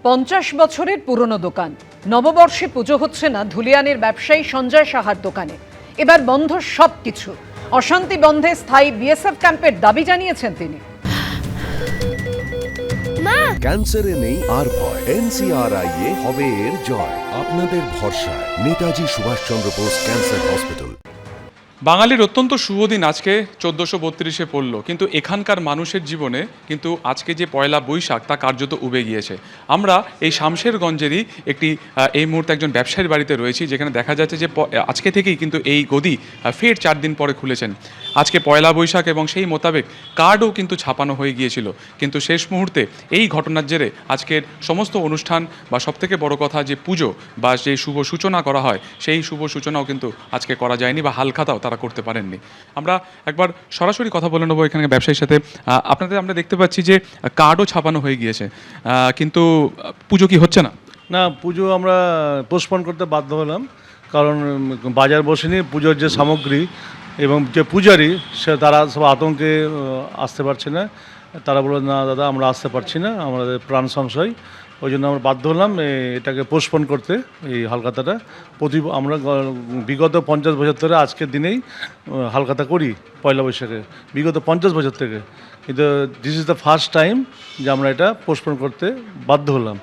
50 বছরের পুরনো দোকান। নববর্ষে পুজো হচ্ছে না ধুলিয়ানের ব্যবসায়ী সঞ্জয় সাহার দোকানে। এবার বন্ধ সবকিছু। অশান্তি বন্ধে স্থায়ী বিএসএফ ক্যাম্পের দাবি জানিয়েছেন তিনি। ক্যান্সারে নেই আর ভয়, NCRI এ হবে এর জয়। আপনাদের ভরসা নেতাজি সুভাষচন্দ্র বোস ক্যান্সার হসপিটাল। বাঙালির অত্যন্ত শুভ দিন আজকে 1432-এ পড়ল, কিন্তু এখানকার মানুষের জীবনে কিন্তু আজকে যে পয়লা বৈশাখ তা কার্যত উবে গিয়েছে। আমরা এই শামশেরগঞ্জেরই একটি এই মুহূর্তে একজন ব্যবসায়ীর বাড়িতে রয়েছি, যেখানে দেখা যাচ্ছে যে আজকে থেকেই কিন্তু এই গদি ফের 4 দিন পরে খুলেছেন। আজকে পয়লা বৈশাখ এবং সেই মোতাবেক কার্ডও কিন্তু ছাপানো হয়ে গিয়েছিল, কিন্তু শেষ মুহূর্তে এই ঘটনার জেরে আজকের সমস্ত অনুষ্ঠান বা সবথেকে বড় কথা যে পুজো বা যে শুভ সূচনা করা হয়, সেই শুভ সূচনাও কিন্তু আজকে করা যায়নি বা হালখাতাও তারা করতে পারেননি। আমরা একবার সরাসরি কথা বলে নেবো এখানে ব্যবসায়ীর সাথে। আমরা দেখতে পাচ্ছি যে কার্ডও ছাপানো হয়ে গিয়েছে, কিন্তু পুজো কি হচ্ছে না? না, পুজো আমরা পোস্টপোন করতে বাধ্য হলাম, কারণ বাজার বসেনি। পুজোর যে সামগ্রী এবং যে পূজারি তারা সব আতঙ্কে আসতে পারছে না। তারা বলল, না দাদা আমরা আসতে পারছি না, আমাদের প্রাণ সংশয়। ওই জন্য আমরা বাধ্য হলাম এটাকে পোস্টপোন করতে, এই হালখাতাটা। আমরা বিগত 50 বছর ধরে আজকের দিনেই হালখাতা করি, পয়লা বৈশাখে, বিগত 50 বছর থেকে। কিন্তু this is the first time যে আমরা এটা পোস্টপোন করতে বাধ্য হলাম।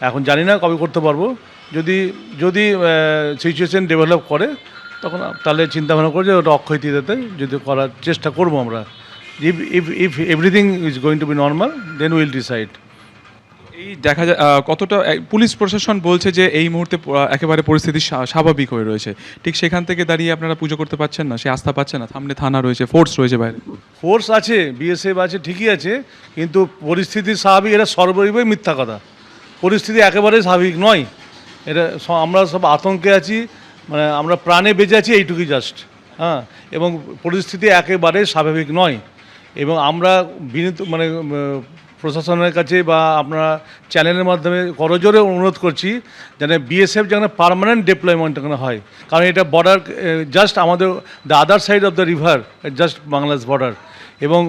এখন জানি না কবে করতে পারবো। যদি সিচুয়েশন ডেভেলপ করে তখন তাহলে চিন্তাভাবনা করে যে ওটা অক্ষয় তৃতীয়াতে যদি করার চেষ্টা করবো আমরা। If everything is going to be normal, then will decide. এই দেখা যায় কতটা পুলিশ প্রশাসন বলছে যে এই মুহূর্তে একেবারে পরিস্থিতি স্বাভাবিক হয়ে রয়েছে, ঠিক সেখান থেকে দাঁড়িয়ে আপনারা পুজো করতে পারছেন না, সে আস্থা পাচ্ছেন না? সামনে থানা রয়েছে, ফোর্স রয়েছে, বাইরে ফোর্স আছে, বিএসএফ আছে, ঠিকই আছে, কিন্তু পরিস্থিতি স্বাভাবিক এটা সর্বৈবই মিথ্যা কথা। পরিস্থিতি একেবারেই স্বাভাবিক নয়। এটা আমরা সব আতঙ্কে আছি, মানে আমরা প্রাণে বেঁচে আছি, এইটুকুই জাস্ট। হ্যাঁ, এবং পরিস্থিতি একেবারে স্বাভাবিক নয়। এবং আমরা প্রশাসনের কাছে বা আপনারা চ্যানেলের মাধ্যমে করজোরে অনুরোধ করছি যেন বিএসএফ যেন পার্মানেন্ট ডিপ্লয়মেন্ট এখানে হয়, কারণ এটা বর্ডার জাস্ট আমাদের the other side of the river, just Bangladesh border, এবং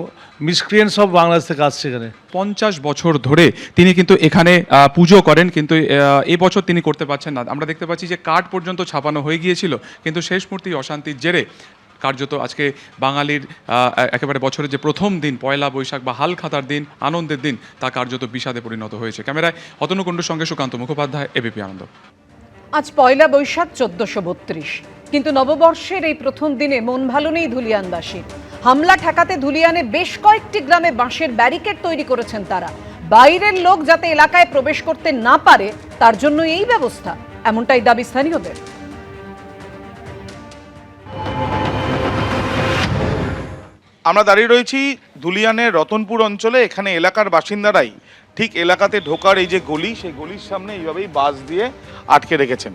মিসক্রিয়েন্টস অফ বাংলাদেশ থেকে আসছে এখানে। 50 বছর ধরে তিনি কিন্তু এখানে পুজো করেন, কিন্তু এবছর তিনি করতে পারছেন না। আমরা দেখতে পাচ্ছি যে কার্ড পর্যন্ত ছাপানো হয়ে গিয়েছিল, কিন্তু শেষ মুহূর্তে অশান্তির জেরে কার্যত আজকে বাঙালির একেবারে বছরের যে প্রথম দিন পয়লা বৈশাখ বা হালখাতার দিন, আনন্দের দিন, তা কার্যত বিষাদে পরিণত হয়েছে। ক্যামেরায় অতনু কুণ্ডুর সঙ্গে সুকান্ত মুখোপাধ্যায়, এবিপি আনন্দ। আজ পয়লা বৈশাখ 1432, কিন্তু নববর্ষের এই প্রথম দিনে মন ভালো নেই ধুলিয়ানবাসীর। হামলা ঠেকাতে ধুলিয়ানে বেশ কয়েকটি গ্রামে বাঁশের ব্যারিকেড তৈরি করেছেন তারা। বাইরের লোক যাতে এলাকায় প্রবেশ করতে না পারে তার জন্য এই ব্যবস্থা, এমনটাই দাবি স্থানীয়দের। আমরা দাঁড়িয়ে রয়েছি ধুলিয়ানের রতনপুর অঞ্চলে। এখানে এলাকার বাসিন্দারাই ঠিক এলাকাতে ঢোকার এই যে গলি, সেই গলির সামনে এইভাবেই বাঁশ দিয়ে আটকে রেখেছেন,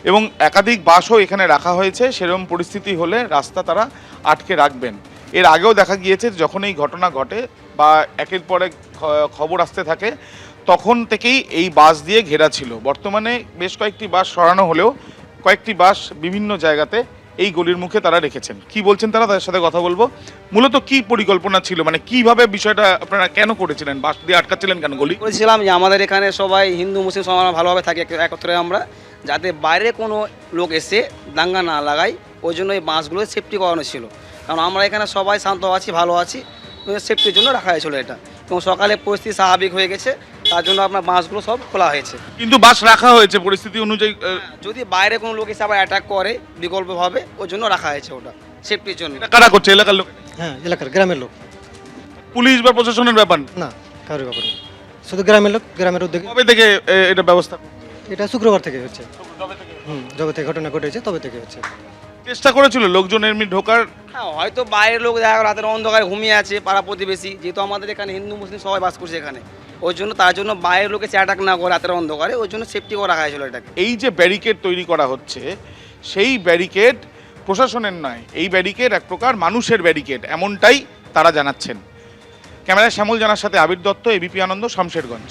এবং একাধিক বাসও এখানে রাখা হয়েছে। সেরকম পরিস্থিতি হলে রাস্তা তারা আটকে রাখবেন। এর আগেও দেখা গিয়েছে যখন এই ঘটনা ঘটে বা একের পর এক খবর আসতে থাকে, তখন থেকেই এই বাঁশ দিয়ে ঘেরা ছিল। বর্তমানে বেশ কয়েকটি বাঁশ সরানো হলেও কয়েকটি বাঁশ বিভিন্ন জায়গাতে এই গলির মুখে তারা রেখেছেন। কি বলছেন তারা, তাদের সাথে কথা বলবো। মূলত কি পরিকল্পনা ছিল, মানে কিভাবে বিষয়টা আপনারা কেন করেছিলেন, বাঁশ দিয়ে আটকাচ্ছিলেন কেন গলি? বলেছিলাম যে আমাদের এখানে সবাই হিন্দু মুসলিম সবাই ভালোভাবে থাকি একত্রে, আমরা যাতে বাইরে কোনো লোক এসে দাঙ্গা না লাগাই, ওই জন্য এই বাঁশগুলো সেফটি করানো ছিল। কারণ আমরা এখানে সবাই শান্ত আছি, ভালো আছি, সেফটির জন্য রাখা হয়েছিল এটা। এবং সকালে পরিস্থিতি স্বাভাবিক হয়ে গেছে, তার জন্য আপনার বাঁশগুলো সব খোলা হয়েছে। কিন্তু বাঁশ রাখা হয়েছে পরিস্থিতি অনুযায়ী, যদি বাইরে কোনো লোক এসে আবার অ্যাটাক করে বিকল্পভাবে, ওই জন্য রাখা হয়েছে ওটা সেফটির জন্য। কারা করছে? এলাকার লোক? হ্যাঁ, এলাকার গ্রামের লোক। পুলিশ বা প্রশাসনের ব্যাপার না, কারোর ব্যাপার না, শুধু গ্রামের লোক, গ্রামের উদ্যোগে। কবে থেকে এটা ব্যবস্থা? এটা শুক্রবার থেকে হচ্ছে। যবে থেকে ঘটনা ঘটেছে তবে থেকে হচ্ছে। চেষ্টা করেছিল লোকজন এমনি ঢোকার? হ্যাঁ, হয়তো বাইরের লোক দেখা গেল রাতের অন্ধকারে ঘুমিয়ে আছে, পাড়া প্রতিবেশী, যেহেতু আমাদের এখানে হিন্দু মুসলিম সবাই বাস করছে এখানে, ওই জন্য তার জন্য বাইরের লোকে অ্যাটাক না করে রাতের অন্ধকারে, ওই জন্য সেফটি করে রাখা হয়েছিল এটাকে। এই যে ব্যারিকেড তৈরি করা হচ্ছে, সেই ব্যারিকেড প্রশাসনের নয়, এই ব্যারিকেড এক প্রকার মানুষের ব্যারিকেড, এমনটাই তারা জানাচ্ছেন। ক্যামেরায় শ্যামল জানার সাথে আবির দত্ত, এবিপি আনন্দ, শামশেরগঞ্জ।